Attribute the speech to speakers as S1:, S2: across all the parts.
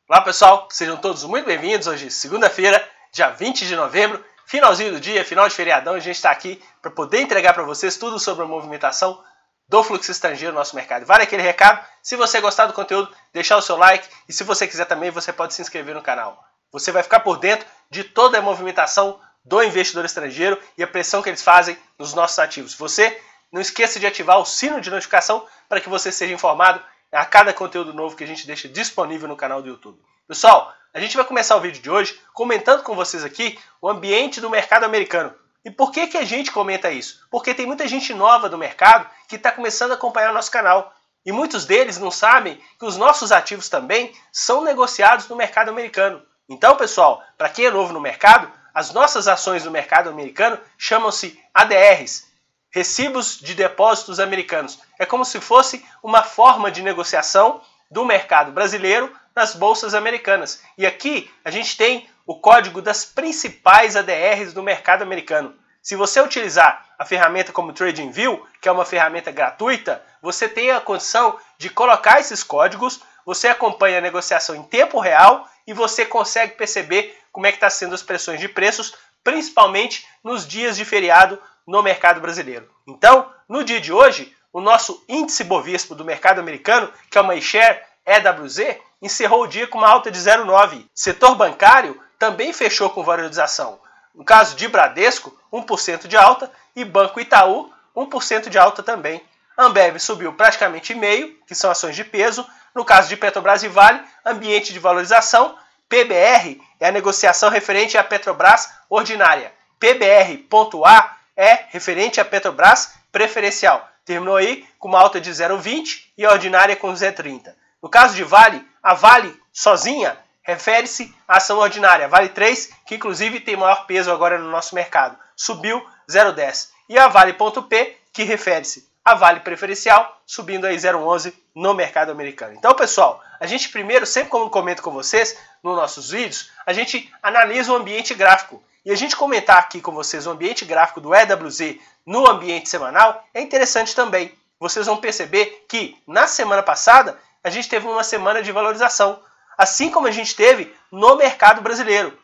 S1: Olá pessoal, sejam todos muito bem-vindos. Hoje, segunda-feira, dia 20 de novembro, finalzinho do dia, final de feriadão. A gente está aqui para poder entregar para vocês tudo sobre a movimentação do fluxo estrangeiro no nosso mercado. Vale aquele recado, se você gostar do conteúdo, deixar o seu like e se você quiser também, você pode se inscrever no canal. Você vai ficar por dentro de toda a movimentação do investidor estrangeiro e a pressão que eles fazem nos nossos ativos. Você não esqueça de ativar o sino de notificação para que você seja informado a cada conteúdo novo que a gente deixa disponível no canal do YouTube. Pessoal, a gente vai começar o vídeo de hoje comentando com vocês aqui o ambiente do mercado americano. E por que a gente comenta isso? Porque tem muita gente nova do mercado que está começando a acompanhar o nosso canal. E muitos deles não sabem que os nossos ativos também são negociados no mercado americano. Então, pessoal, para quem é novo no mercado, as nossas ações no mercado americano chamam-se ADRs. Recibos de depósitos americanos. É como se fosse uma forma de negociação do mercado brasileiro nas bolsas americanas. E aqui a gente tem o código das principais ADRs do mercado americano. Se você utilizar a ferramenta como TradingView, que é uma ferramenta gratuita, você tem a condição de colocar esses códigos, você acompanha a negociação em tempo real e você consegue perceber como é que está sendo as pressões de preços, principalmente nos dias de feriado no mercado brasileiro. Então, no dia de hoje, o nosso índice Bovespa do mercado americano, que é uma iShare EWZ, encerrou o dia com uma alta de 0,9. Setor bancário também fechou com valorização. No caso de Bradesco, 1% de alta e Banco Itaú, 1% de alta também. Ambev subiu praticamente meio, que são ações de peso. No caso de Petrobras e Vale, ambiente de valorização. PBR é a negociação referente à Petrobras ordinária. PBR.A é referente à Petrobras preferencial. Terminou aí com uma alta de 0,20 e a ordinária com 0,30. No caso de Vale, a Vale sozinha refere-se à ação ordinária. Vale 3, que inclusive tem maior peso agora no nosso mercado. Subiu 0,10. E a Vale.P, que refere-se à Vale preferencial, subindo aí 0,11 no mercado americano. Então, pessoal, a gente primeiro, sempre como comento com vocês nos nossos vídeos, a gente analisa o ambiente gráfico. E a gente comentar aqui com vocês o ambiente gráfico do EWZ no ambiente semanal é interessante também. Vocês vão perceber que na semana passada a gente teve uma semana de valorização, assim como a gente teve no mercado brasileiro.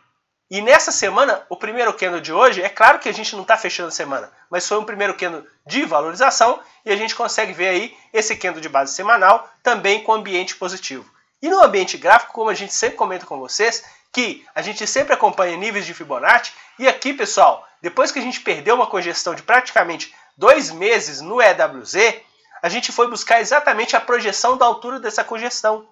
S1: E nessa semana, o primeiro candle de hoje, é claro que a gente não está fechando a semana, mas foi um primeiro candle de valorização e a gente consegue ver aí esse candle de base semanal também com ambiente positivo. E no ambiente gráfico, como a gente sempre comenta com vocês, que a gente sempre acompanha níveis de Fibonacci, e aqui, pessoal, depois que a gente perdeu uma congestão de praticamente 2 meses no EWZ, a gente foi buscar exatamente a projeção da altura dessa congestão.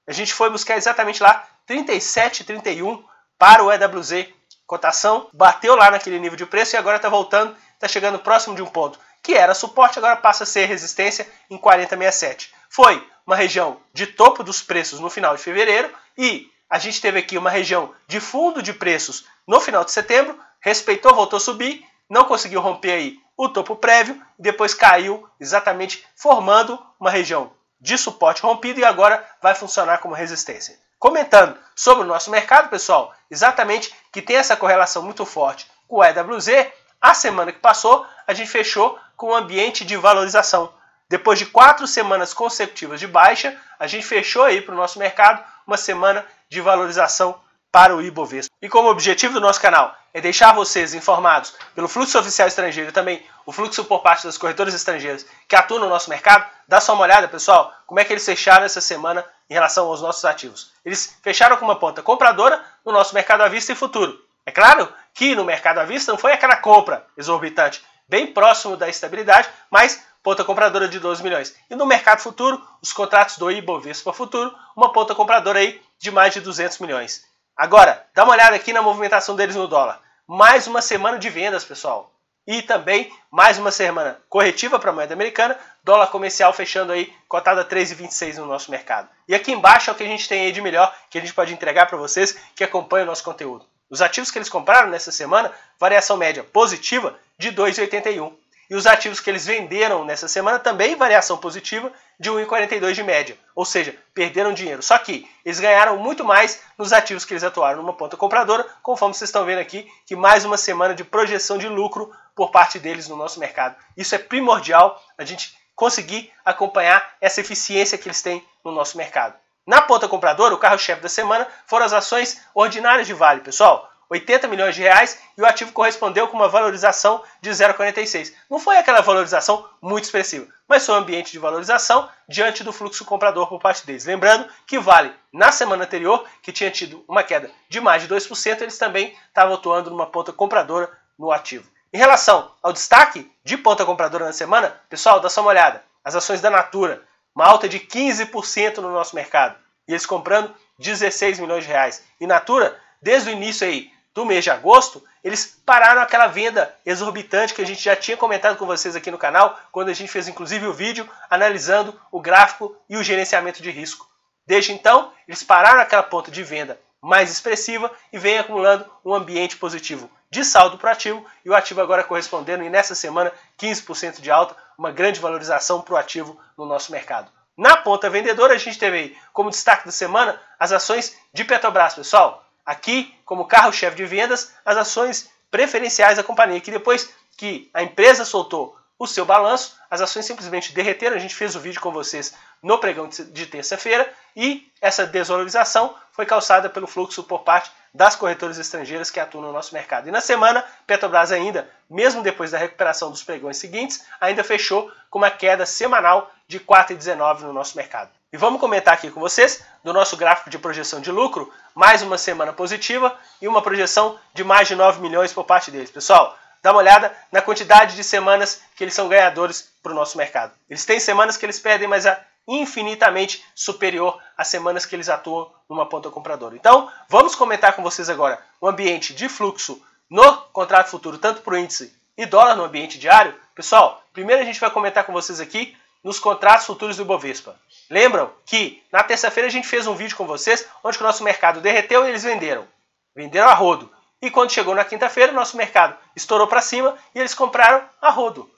S1: A gente foi buscar exatamente lá 37,31 para o EWZ. Cotação bateu lá naquele nível de preço e agora está voltando, está chegando próximo de um ponto que era suporte, agora passa a ser resistência em 40,67. Foi uma região de topo dos preços no final de fevereiro e a gente teve aqui uma região de fundo de preços no final de setembro, respeitou, voltou a subir, não conseguiu romper aí o topo prévio, depois caiu exatamente formando uma região de suporte rompido e agora vai funcionar como resistência. Comentando sobre o nosso mercado, pessoal, exatamente que tem essa correlação muito forte com o EWZ, a semana que passou a gente fechou com um ambiente de valorização. Depois de 4 semanas consecutivas de baixa, a gente fechou aí para o nosso mercado uma semana de valorização para o Ibovespa. E como objetivo do nosso canal é deixar vocês informados pelo fluxo oficial estrangeiro e também o fluxo por parte das corretoras estrangeiras que atuam no nosso mercado, dá só uma olhada, pessoal, como é que eles fecharam essa semana em relação aos nossos ativos. Eles fecharam com uma ponta compradora no nosso mercado à vista e futuro. É claro que no mercado à vista não foi aquela compra exorbitante, bem próximo da estabilidade, mas ponta compradora de 12 milhões. E no mercado futuro, os contratos do Ibovespa futuro, uma ponta compradora aí de mais de 200 milhões. Agora, dá uma olhada aqui na movimentação deles no dólar. Mais uma semana de vendas, pessoal. E também mais uma semana corretiva para a moeda americana, dólar comercial fechando aí, cotada a 3,26 no nosso mercado. E aqui embaixo é o que a gente tem aí de melhor, que a gente pode entregar para vocês que acompanham o nosso conteúdo. Os ativos que eles compraram nessa semana, variação média positiva de 2,81. E os ativos que eles venderam nessa semana também variação positiva de 1,42 de média. Ou seja, perderam dinheiro. Só que eles ganharam muito mais nos ativos que eles atuaram numa ponta compradora, conforme vocês estão vendo aqui, que mais uma semana de projeção de lucro por parte deles no nosso mercado. Isso é primordial, a gente conseguir acompanhar essa eficiência que eles têm no nosso mercado. Na ponta compradora, o carro-chefe da semana foram as ações ordinárias de Vale, pessoal. 80 milhões de reais e o ativo correspondeu com uma valorização de 0,46. Não foi aquela valorização muito expressiva, mas foi um ambiente de valorização diante do fluxo comprador por parte deles. Lembrando que Vale, na semana anterior, que tinha tido uma queda de mais de 2%, eles também estavam atuando numa ponta compradora no ativo. Em relação ao destaque de ponta compradora na semana, pessoal, dá só uma olhada. As ações da Natura, uma alta de 15% no nosso mercado. E eles comprando 16 milhões de reais. E Natura, desde o início aí do mês de agosto, eles pararam aquela venda exorbitante que a gente já tinha comentado com vocês aqui no canal, quando a gente fez inclusive o vídeo analisando o gráfico e o gerenciamento de risco. Desde então, eles pararam aquela ponta de venda mais expressiva e vem acumulando um ambiente positivo de saldo para o ativo, e o ativo agora correspondendo, e nessa semana, 15% de alta, uma grande valorização para o ativo no nosso mercado. Na ponta vendedora, a gente teve aí como destaque da semana as ações de Petrobras, pessoal. Aqui, como carro-chefe de vendas, as ações preferenciais da companhia, que depois que a empresa soltou o seu balanço, as ações simplesmente derreteram. A gente fez o vídeo com vocês no pregão de terça-feira e essa desvalorização foi causada pelo fluxo por parte das corretoras estrangeiras que atuam no nosso mercado. E na semana, Petrobras ainda, mesmo depois da recuperação dos pregões seguintes, ainda fechou com uma queda semanal de 4,19 no nosso mercado. E vamos comentar aqui com vocês do nosso gráfico de projeção de lucro, mais uma semana positiva e uma projeção de mais de 9 milhões por parte deles. Pessoal, dá uma olhada na quantidade de semanas que eles são ganhadores para o nosso mercado. Eles têm semanas que eles perdem, mas é infinitamente superior às semanas que eles atuam numa ponta compradora. Então, vamos comentar com vocês agora o ambiente de fluxo no contrato futuro, tanto para o índice e dólar no ambiente diário. Pessoal, primeiro a gente vai comentar com vocês aqui nos contratos futuros do Ibovespa. Lembram que na terça-feira a gente fez um vídeo com vocês onde o nosso mercado derreteu e eles venderam. Venderam a rodo. E quando chegou na quinta-feira, o nosso mercado estourou para cima e eles compraram a rodo.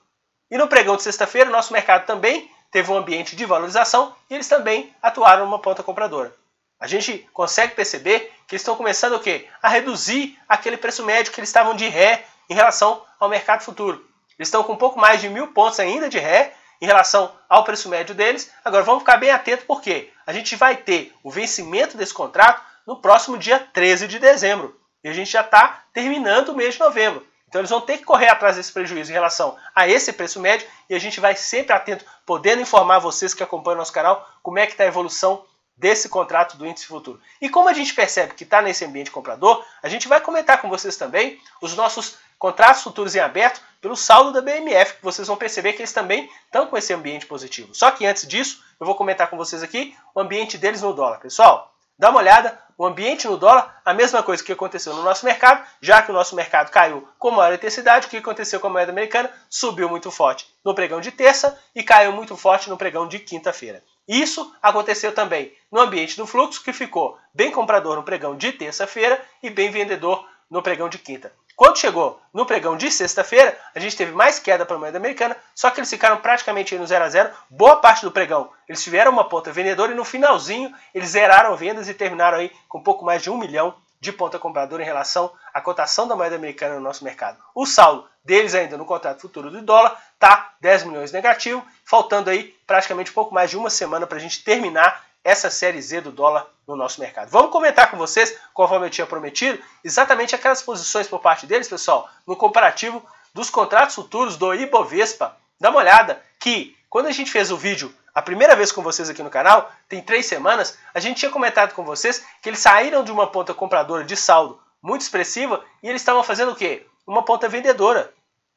S1: E no pregão de sexta-feira, o nosso mercado também teve um ambiente de valorização e eles também atuaram numa ponta compradora. A gente consegue perceber que eles estão começando o quê? A reduzir aquele preço médio que eles estavam de ré em relação ao mercado futuro. Eles estão com um pouco mais de 1.000 pontos ainda de ré em relação ao preço médio deles. Agora vamos ficar bem atento porque a gente vai ter o vencimento desse contrato no próximo dia 13 de dezembro. E a gente já está terminando o mês de novembro. Então eles vão ter que correr atrás desse prejuízo em relação a esse preço médio e a gente vai sempre atento, podendo informar vocês que acompanham o nosso canal como é que está a evolução desse contrato do índice futuro. E como a gente percebe que está nesse ambiente comprador, a gente vai comentar com vocês também os nossos contratos futuros em aberto pelo saldo da BMF, que vocês vão perceber que eles também estão com esse ambiente positivo. Só que antes disso, eu vou comentar com vocês aqui o ambiente deles no dólar. Pessoal, dá uma olhada, o ambiente no dólar, a mesma coisa que aconteceu no nosso mercado, já que o nosso mercado caiu com maior intensidade, o que aconteceu com a moeda americana? Subiu muito forte no pregão de terça e caiu muito forte no pregão de quinta-feira. Isso aconteceu também no ambiente do fluxo, que ficou bem comprador no pregão de terça-feira e bem vendedor no pregão de quinta. Quando chegou no pregão de sexta-feira, a gente teve mais queda para a moeda americana, só que eles ficaram praticamente no 0 a 0. Boa parte do pregão eles tiveram uma ponta vendedora e no finalzinho eles zeraram vendas e terminaram aí com um pouco mais de 1 milhão de ponta compradora em relação à cotação da moeda americana no nosso mercado. O saldo deles ainda no contrato futuro do dólar está 10 milhões negativo, faltando aí praticamente um pouco mais de uma semana para a gente terminar essa série Z do dólar no nosso mercado. Vamos comentar com vocês, conforme eu tinha prometido, exatamente aquelas posições por parte deles, pessoal, no comparativo dos contratos futuros do Ibovespa. Dá uma olhada que quando a gente fez o vídeo a primeira vez com vocês aqui no canal, tem 3 semanas, a gente tinha comentado com vocês que eles saíram de uma ponta compradora de saldo muito expressiva e eles estavam fazendo o quê? Uma ponta vendedora.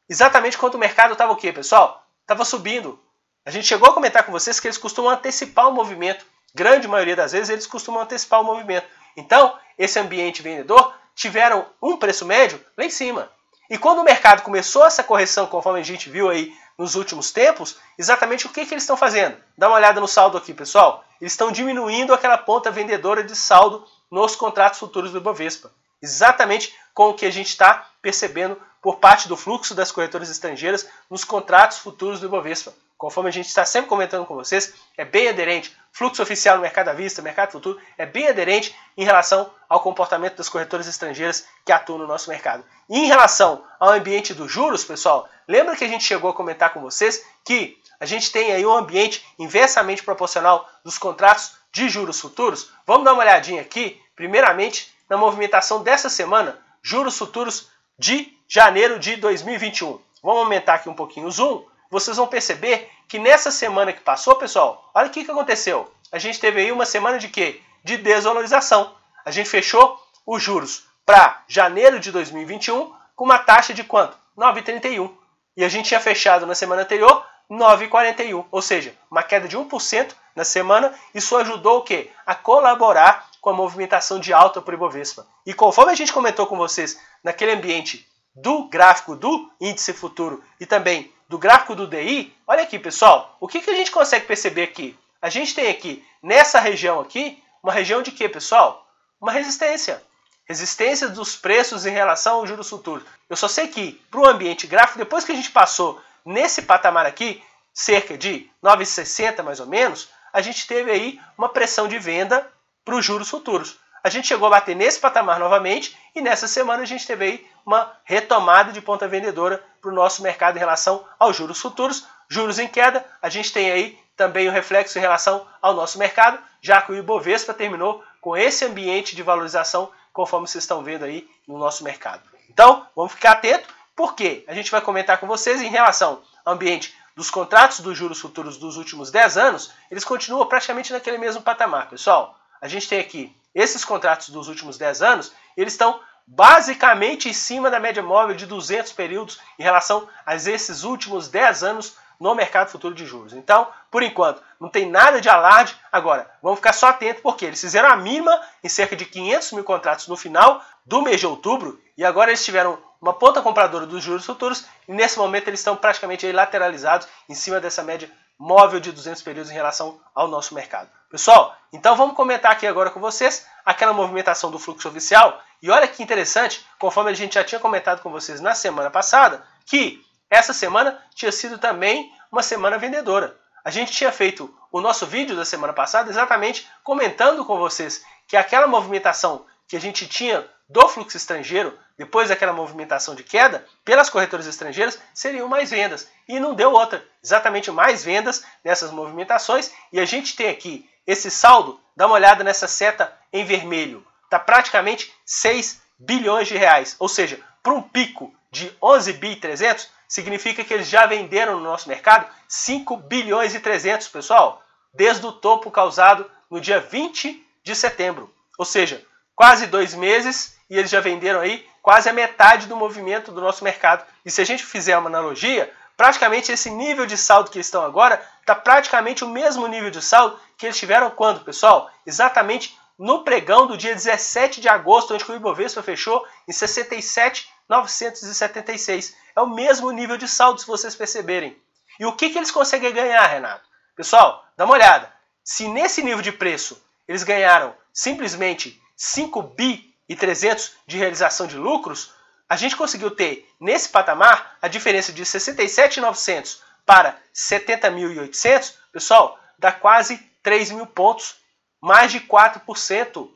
S1: Exatamente quando o mercado estava o quê, pessoal? Estava subindo. A gente chegou a comentar com vocês que eles costumam antecipar o movimento. Grande maioria das vezes eles costumam antecipar o movimento. Então, esse ambiente vendedor tiveram um preço médio lá em cima. E quando o mercado começou essa correção, conforme a gente viu aí nos últimos tempos, exatamente o que eles estão fazendo? Dá uma olhada no saldo aqui, pessoal. Eles estão diminuindo aquela ponta vendedora de saldo nos contratos futuros do Ibovespa. Exatamente com o que a gente está percebendo por parte do fluxo das corretoras estrangeiras nos contratos futuros do Ibovespa. Conforme a gente está sempre comentando com vocês, é bem aderente. Fluxo oficial no mercado à vista, mercado futuro, é bem aderente em relação ao comportamento das corretoras estrangeiras que atuam no nosso mercado. E em relação ao ambiente dos juros, pessoal, lembra que a gente chegou a comentar com vocês que a gente tem aí um ambiente inversamente proporcional dos contratos de juros futuros, vamos dar uma olhadinha aqui, primeiramente, na movimentação dessa semana, juros futuros de janeiro de 2021. Vamos aumentar aqui um pouquinho o zoom. Vocês vão perceber que nessa semana que passou, pessoal, olha o que aconteceu. A gente teve aí uma semana de quê? De desvalorização. A gente fechou os juros para janeiro de 2021 com uma taxa de quanto? 9,31. E a gente tinha fechado na semana anterior 9,41. Ou seja, uma queda de 1% na semana. Isso ajudou o quê? A colaborar com a movimentação de alta para o Ibovespa. E conforme a gente comentou com vocês naquele ambiente do gráfico do índice futuro e também do gráfico do DI, olha aqui, pessoal, o que a gente consegue perceber aqui? A gente tem aqui, nessa região aqui, uma região de quê, pessoal? Uma resistência. Resistência dos preços em relação aos juros futuros. Eu só sei que, para o ambiente gráfico, depois que a gente passou nesse patamar aqui, cerca de 9,60 mais ou menos, a gente teve aí uma pressão de venda para os juros futuros. A gente chegou a bater nesse patamar novamente e nessa semana a gente teve aí uma retomada de ponta vendedora para o nosso mercado em relação aos juros futuros. Juros em queda, a gente tem aí também o reflexo em relação ao nosso mercado, já que o Ibovespa terminou com esse ambiente de valorização, conforme vocês estão vendo aí no nosso mercado. Então, vamos ficar atento, porque a gente vai comentar com vocês em relação ao ambiente dos contratos dos juros futuros dos últimos 10 anos, eles continuam praticamente naquele mesmo patamar, pessoal. A gente tem aqui esses contratos dos últimos 10 anos, eles estão basicamente em cima da média móvel de 200 períodos em relação a esses últimos 10 anos no mercado futuro de juros. Então, por enquanto, não tem nada de alarde. Agora, vamos ficar só atento porque eles fizeram a mínima em cerca de 500 mil contratos no final do mês de outubro e agora eles tiveram uma ponta compradora dos juros futuros e nesse momento eles estão praticamente aí lateralizados em cima dessa média móvel de 200 períodos em relação ao nosso mercado. Pessoal, então vamos comentar aqui agora com vocês aquela movimentação do fluxo oficial. E olha que interessante, conforme a gente já tinha comentado com vocês na semana passada, que essa semana tinha sido também uma semana vendedora. A gente tinha feito o nosso vídeo da semana passada exatamente comentando com vocês que aquela movimentação que a gente tinha do fluxo estrangeiro, depois daquela movimentação de queda, pelas corretoras estrangeiras, seriam mais vendas. E não deu outra, exatamente mais vendas nessas movimentações. E a gente tem aqui esse saldo, dá uma olhada nessa seta em vermelho. Está praticamente 6 bilhões de reais. Ou seja, para um pico de 11 bi 300, significa que eles já venderam no nosso mercado 5 bilhões e 300, pessoal, desde o topo causado no dia 20 de setembro. Ou seja, quase 2 meses e eles já venderam aí quase a metade do movimento do nosso mercado. E se a gente fizer uma analogia, praticamente esse nível de saldo que eles estão agora está praticamente o mesmo nível de saldo que eles tiveram quando, pessoal? Exatamente no pregão do dia 17 de agosto, onde o Ibovespa fechou em 67.976. É o mesmo nível de saldo, se vocês perceberem. E o que eles conseguem ganhar, Renato? Pessoal, dá uma olhada. Se nesse nível de preço eles ganharam simplesmente 5 bi e 300 de realização de lucros, a gente conseguiu ter nesse patamar a diferença de 67.900 para 70.800, pessoal, dá quase 3 mil pontos, mais de 4%.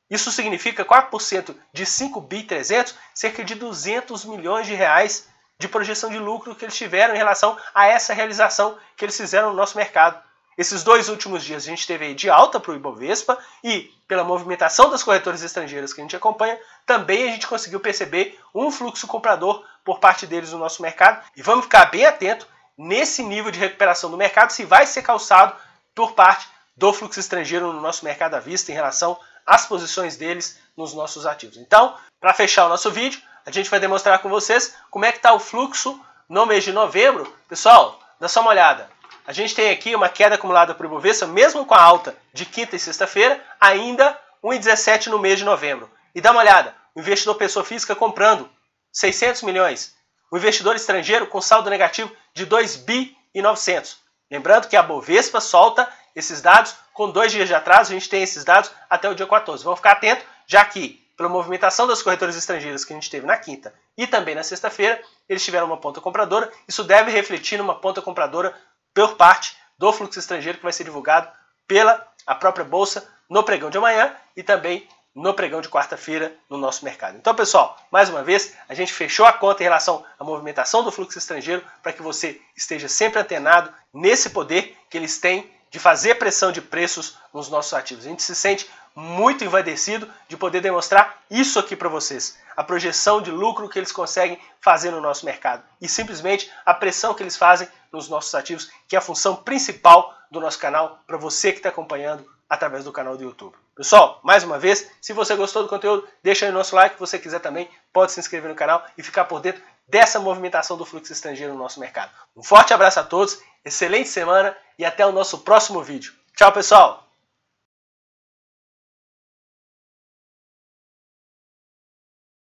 S1: Isso significa 4% de 5 bi 300, cerca de 200 milhões de reais de projeção de lucro que eles tiveram em relação a essa realização que eles fizeram no nosso mercado. Esses 2 últimos dias a gente teve aí de alta para o Ibovespa e pela movimentação das corretoras estrangeiras que a gente acompanha, também a gente conseguiu perceber um fluxo comprador por parte deles no nosso mercado. E vamos ficar bem atento nesse nível de recuperação do mercado, se vai ser calçado por parte do fluxo estrangeiro no nosso mercado à vista em relação às posições deles nos nossos ativos. Então, para fechar o nosso vídeo, a gente vai demonstrar com vocês como é que está o fluxo no mês de novembro. Pessoal, dá só uma olhada. A gente tem aqui uma queda acumulada para o Ibovespa, mesmo com a alta de quinta e sexta-feira, ainda 1,17 no mês de novembro. E dá uma olhada, o investidor pessoa física comprando 600 milhões. O investidor estrangeiro com saldo negativo de 2 bi e 900. Lembrando que a Bovespa solta esses dados com 2 dias de atraso, a gente tem esses dados até o dia 14. Vamos ficar atento, já que pela movimentação das corretoras estrangeiras que a gente teve na quinta e também na sexta-feira, eles tiveram uma ponta compradora. Isso deve refletir numa ponta compradora por parte do fluxo estrangeiro que vai ser divulgado pela a própria Bolsa no pregão de amanhã e também no pregão de quarta-feira no nosso mercado. Então, pessoal, mais uma vez, a gente fechou a conta em relação à movimentação do fluxo estrangeiro para que você esteja sempre antenado nesse poder que eles têm de fazer pressão de preços nos nossos ativos. A gente se sente muito envaidecido de poder demonstrar isso aqui para vocês. A projeção de lucro que eles conseguem fazer no nosso mercado. E simplesmente a pressão que eles fazem nos nossos ativos, que é a função principal do nosso canal, para você que está acompanhando através do canal do YouTube. Pessoal, mais uma vez, se você gostou do conteúdo, deixa aí o nosso like. Se você quiser também, pode se inscrever no canal e ficar por dentro dessa movimentação do fluxo estrangeiro no nosso mercado. Um forte abraço a todos, excelente semana e até o nosso próximo vídeo. Tchau, pessoal!